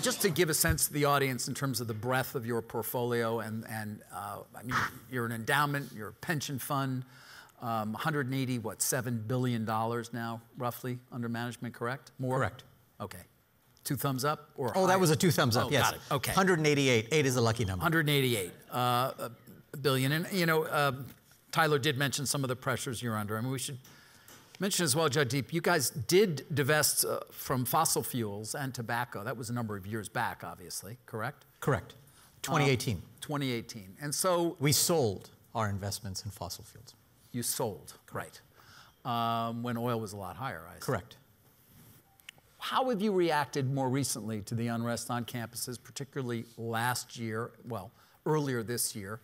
just to give a sense to the audience in terms of the breadth of your portfolio, I mean, you're an endowment, you're a pension fund, 180, what, $7 billion now, roughly, under management, correct? More? Correct. Okay. 2 thumbs up? Or oh, higher? that was a 2 thumbs up, oh, yes. Got it. Okay. 188. 8 is a lucky number. 188 billion. And, you know, Tyler did mention some of the pressures you're under. I mean, we should mention as well, Jagdeep, you guys did divest from fossil fuels and tobacco. That was a number of years back, obviously, correct? Correct. 2018. 2018. And so... We sold our investments in fossil fuels. You sold, right. When oil was a lot higher, I assume. Correct. How have you reacted more recently to the unrest on campuses, particularly last year, well, earlier this year,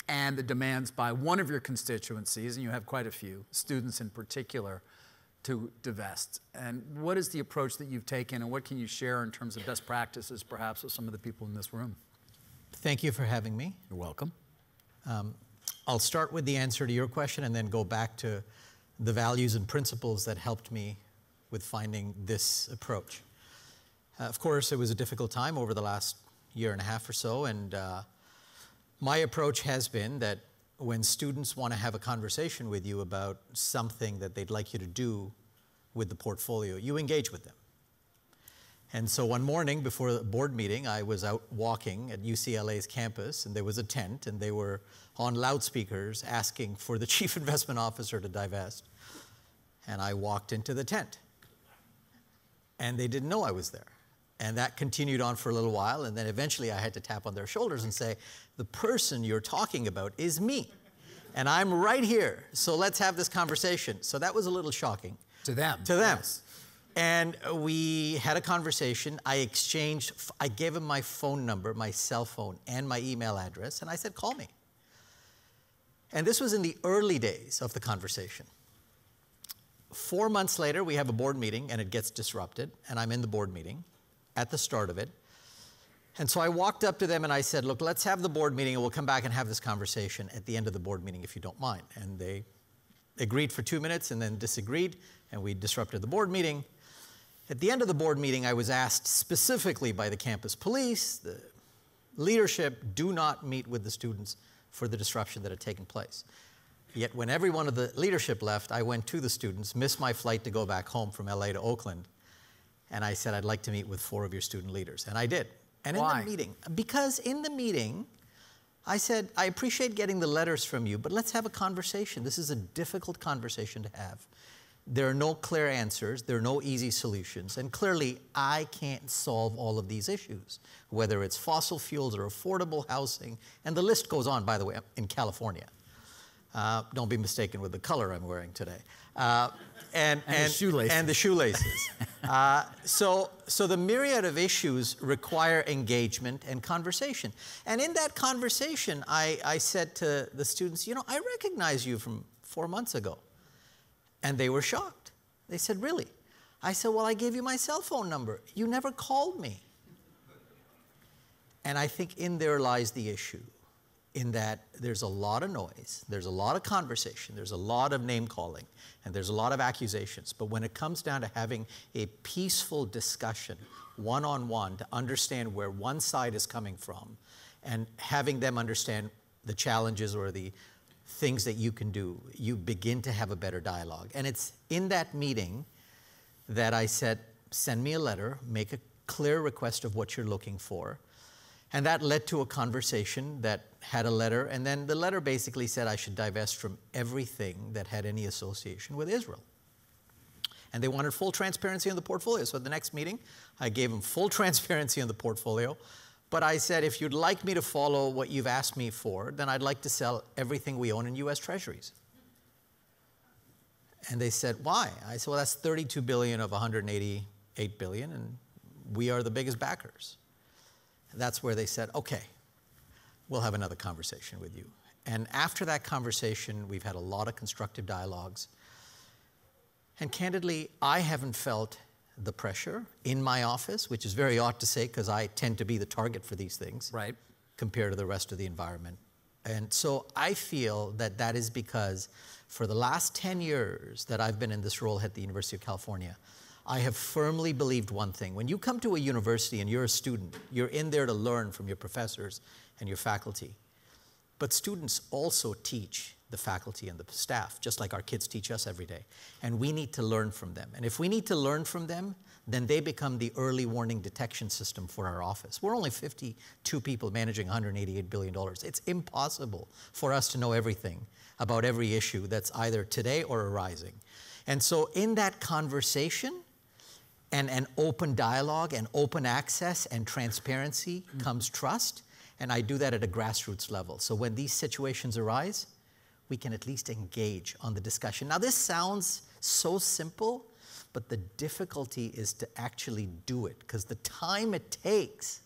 and the demands by one of your constituencies, and you have quite a few, students in particular, to divest? And what is the approach that you've taken, and what can you share in terms of best practices, perhaps, with some of the people in this room? Thank you for having me. You're welcome. I'll start with the answer to your question and then go back to the values and principles that helped me with finding this approach. Of course, it was a difficult time over the last year and a half or so, and my approach has been that when students want to have a conversation with you about something that they'd like you to do with the portfolio, you engage with them. And so one morning before the board meeting, I was out walking at UCLA's campus, and there was a tent, and they were on loudspeakers asking for the chief investment officer to divest. And I walked into the tent, and they didn't know I was there. And that continued on for a little while, and then eventually I had to tap on their shoulders and say, the person you're talking about is me, and I'm right here, so let's have this conversation. So that was a little shocking. To them. To them. Yes. And we had a conversation. I gave him my phone number, my cell phone, and my email address, and I said, call me. And this was in the early days of the conversation. 4 months later, we have a board meeting, and it gets disrupted, and I'm in the board meeting at the start of it. And so I walked up to them and I said, look, let's have the board meeting and we'll come back and have this conversation at the end of the board meeting if you don't mind. And they agreed for 2 minutes and then disagreed, and we disrupted the board meeting. At the end of the board meeting, I was asked specifically by the campus police, the leadership, do not meet with the students for the disruption that had taken place. Yet when every one of the leadership left, I went to the students, missed my flight to go back home from LA to Oakland, and I said, I'd like to meet with 4 of your student leaders. And I did. And Why? in the meeting, because in the meeting, I said, I appreciate getting the letters from you, but let's have a conversation. This is a difficult conversation to have. There are no clear answers. There are no easy solutions. And clearly, I can't solve all of these issues, whether it's fossil fuels or affordable housing. And the list goes on, by the way, in California. Don't be mistaken with the color I'm wearing today. And the shoelaces. And the shoelaces. So the myriad of issues require engagement and conversation. And in that conversation, I said to the students, you know, I recognize you from 4 months ago. And they were shocked. They said, really? I said, well, I gave you my cell phone number. You never called me. And I think in there lies the issue, in that there's a lot of noise, there's a lot of conversation, there's a lot of name calling, and there's a lot of accusations. But when it comes down to having a peaceful discussion, one-on-one, to understand where one side is coming from, and having them understand the challenges or the things that you can do, you begin to have a better dialogue. And it's in that meeting that I said, send me a letter, make a clear request of what you're looking for. And that led to a conversation that had a letter, and then the letter basically said I should divest from everything that had any association with Israel. And they wanted full transparency on the portfolio. So at the next meeting, I gave them full transparency on the portfolio. But I said, if you'd like me to follow what you've asked me for, then I'd like to sell everything we own in U.S. Treasuries. And they said, why? I said, well, that's $32 billion of $188 billion, and we are the biggest backers. And that's where they said, okay, we'll have another conversation with you. And after that conversation, we've had a lot of constructive dialogues. And candidly, I haven't felt the pressure in my office, which is very odd to say because I tend to be the target for these things, right, compared to the rest of the environment. And so I feel that that is because for the last 10 years that I've been in this role at the University of California, I have firmly believed one thing. When you come to a university and you're a student, you're in there to learn from your professors and your faculty. But students also teach the faculty and the staff, just like our kids teach us every day. And we need to learn from them. And if we need to learn from them, then they become the early warning detection system for our office. We're only 52 people managing $188 billion. It's impossible for us to know everything about every issue that's either today or arising. And so in that conversation, and an open dialogue and open access and transparency comes trust, and I do that at a grassroots level. So when these situations arise, we can at least engage on the discussion. Now this sounds so simple, but the difficulty is to actually do it, because the time it takes,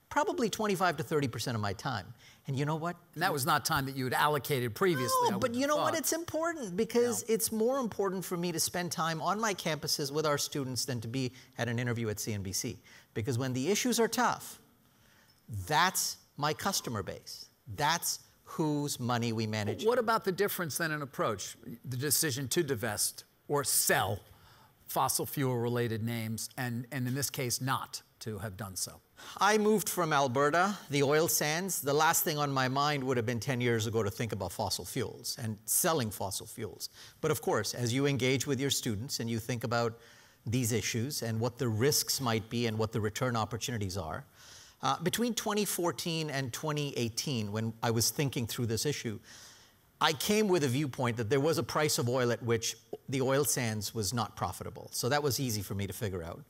probably 25 to 30% of my time. And you know what? And that was not time that you had allocated previously. No, but you know what? It's important, because it's more important for me to spend time on my campuses with our students than to be at an interview at CNBC. Because when the issues are tough, that's my customer base. That's whose money we manage. What about the difference then in approach? The decision to divest or sell fossil fuel related names, and in this case not to have done so? I moved from Alberta, the oil sands. The last thing on my mind would have been 10 years ago to think about fossil fuels and selling fossil fuels. But of course, as you engage with your students and you think about these issues and what the risks might be and what the return opportunities are, between 2014 and 2018, when I was thinking through this issue, I came with a viewpoint that there was a price of oil at which the oil sands was not profitable. So that was easy for me to figure out.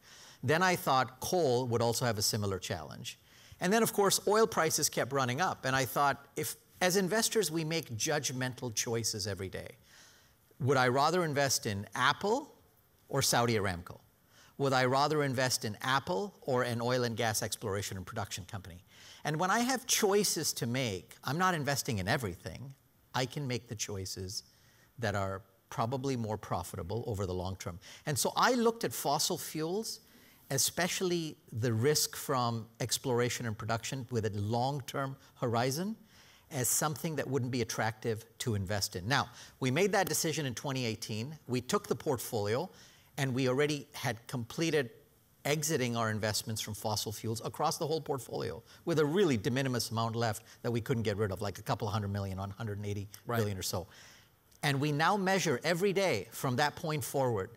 Then I thought coal would also have a similar challenge. And then, of course, oil prices kept running up. And I thought, if as investors we make judgmental choices every day, would I rather invest in Apple or Saudi Aramco? Would I rather invest in Apple or an oil and gas exploration and production company? And when I have choices to make, I'm not investing in everything. I can make the choices that are probably more profitable over the long term. And so I looked at fossil fuels, especially the risk from exploration and production with a long-term horizon, as something that wouldn't be attractive to invest in. Now, we made that decision in 2018. We took the portfolio, and we already had completed exiting our investments from fossil fuels across the whole portfolio with a really de minimis amount left that we couldn't get rid of, like a couple $100 million on 180 billion or so. And we now measure every day from that point forward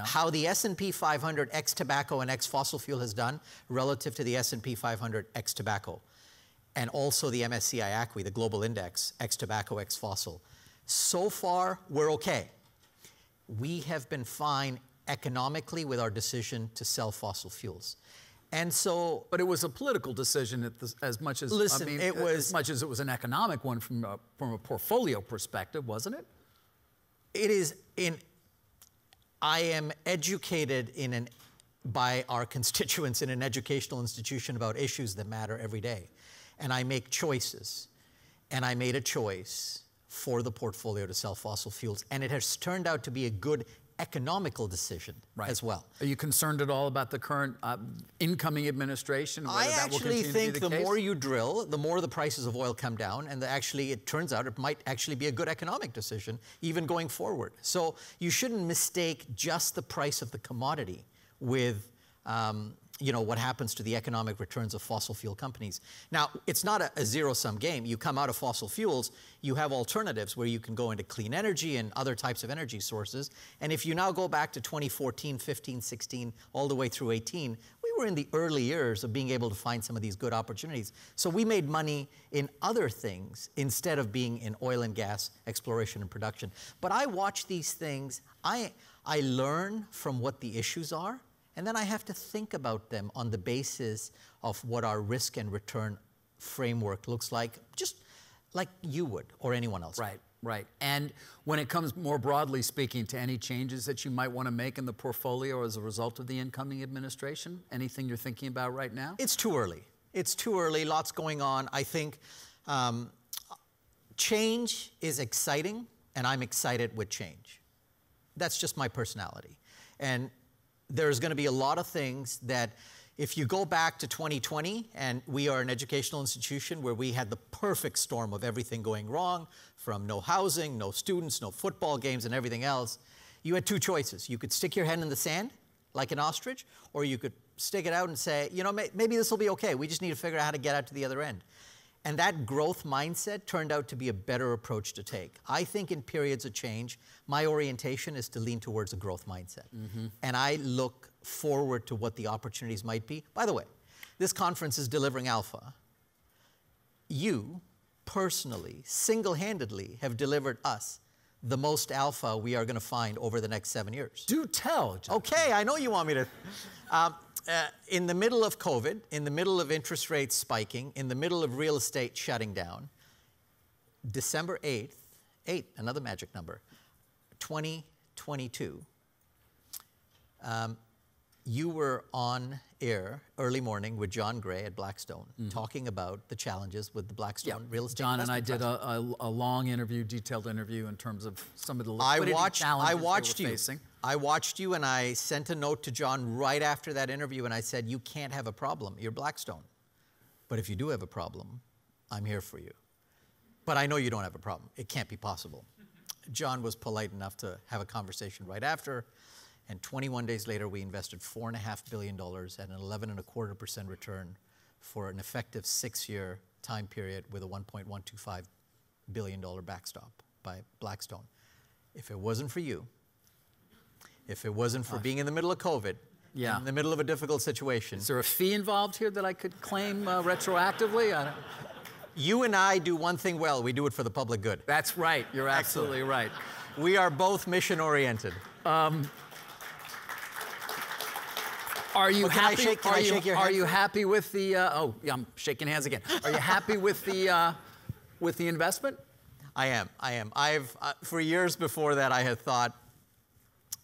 how the S&P 500 ex-tobacco and ex-fossil fuel has done relative to the S&P 500 ex-tobacco, and also the MSCI ACWI, the global index, ex-tobacco, ex-fossil. So far, we're okay. We have been fine economically with our decision to sell fossil fuels. And so, but it was a political decision as much as as much as it was an economic one from a portfolio perspective, wasn't it? It is. I am educated by our constituents in an educational institution about issues that matter every day, and I make choices. And I made a choice for the portfolio to sell fossil fuels, and it has turned out to be a good economical decision as well. Are you concerned at all about the current incoming administration? I actually think the more you drill, the more the prices of oil come down, and actually it turns out it might actually be a good economic decision even going forward. So you shouldn't mistake just the price of the commodity with what happens to the economic returns of fossil fuel companies. Now, it's not a zero-sum game. You come out of fossil fuels, you have alternatives where you can go into clean energy and other types of energy sources. And if you now go back to 2014, 15, 16, all the way through 18, we were in the early years of being able to find some of these good opportunities. So we made money in other things instead of being in oil and gas exploration and production. But I watch these things. I learn from what the issues are. And then I have to think about them on the basis of what our risk and return framework looks like, just like you would or anyone else. Right, right. And when it comes more broadly speaking to any changes that you might want to make in the portfolio as a result of the incoming administration, anything you're thinking about right now? It's too early. It's too early. Lots going on. I think change is exciting, and I'm excited with change. That's just my personality. And there's going to be a lot of things that, if you go back to 2020, and we are an educational institution where we had the perfect storm of everything going wrong, from no housing, no students, no football games, and everything else, You had two choices. You could stick your head in the sand like an ostrich, or you could stick it out and say, you know, maybe this will be okay. We just need to figure out how to get out to the other end. And that growth mindset turned out to be a better approach to take. I think in periods of change, my orientation is to lean towards a growth mindset. And I look forward to what the opportunities might be. By the way, this conference is delivering alpha. You, personally, single-handedly, have delivered us the most alpha we are going to find over the next 7 years. Do tell, John. Okay, I know you want me to. In the middle of COVID, in the middle of interest rates spiking, in the middle of real estate shutting down, December 8th, another magic number, 2022, you were on air early morning with John Gray at Blackstone, talking about the challenges with the Blackstone real estate. John and I did a long interview, detailed interview in terms of some of the liquidity challenges they were facing. I watched you, and I sent a note to John right after that interview, and I said, you can't have a problem. You're Blackstone. But if you do have a problem, I'm here for you. But I know you don't have a problem. It can't be possible. John was polite enough to have a conversation right after. And 21 days later, we invested $4.5 billion at an 11.25% return for an effective 6-year time period with a $1.125 billion backstop by Blackstone. If it wasn't for you, if it wasn't for being in the middle of COVID, in the middle of a difficult situation. Is there a fee involved here that I could claim retroactively? You and I do one thing well. We do it for the public good. That's right. You're absolutely right. We are both mission-oriented. Are you happy? Can I shake your hand? Are you happy with the? Oh, yeah, I'm shaking hands again. Are you happy with the investment? I am. I've for years before that, I had thought,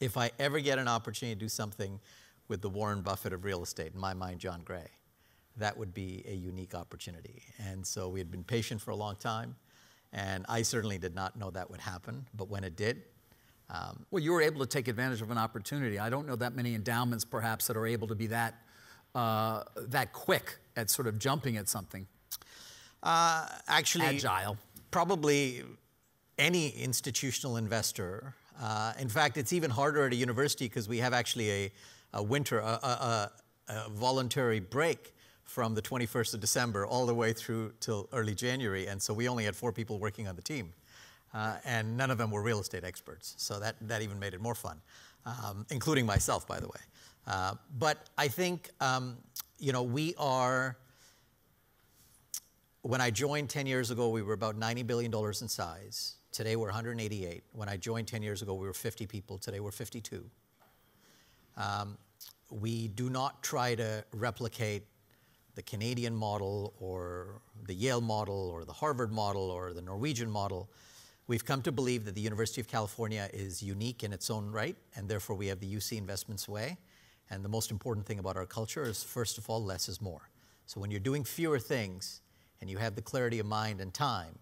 if I ever get an opportunity to do something with the Warren Buffett of real estate, in my mind, John Gray, that would be a unique opportunity. And so we had been patient for a long time, and I certainly did not know that would happen. But when it did. Well, you were able to take advantage of an opportunity. I don't know that many endowments, perhaps, that are able to be that quick at sort of jumping at something. Actually, agile. Probably any institutional investor. In fact, it's even harder at a university because we have actually a winter, a voluntary break from the 21st of December all the way through till early January, and so we only had 4 people working on the team. And none of them were real estate experts, so that even made it more fun, including myself, by the way. But I think, you know, we are, when I joined 10 years ago, we were about $90 billion in size. Today, we're 188. When I joined 10 years ago, we were 50 people. Today, we're 52. We do not try to replicate the Canadian model or the Yale model or the Harvard model or the Norwegian model. We've come to believe that the University of California is unique in its own right, and therefore we have the UC Investments way. And the most important thing about our culture is, first of all, less is more. So when you're doing fewer things and you have the clarity of mind and time,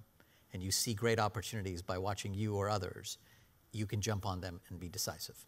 and you see great opportunities by watching you or others, you can jump on them and be decisive.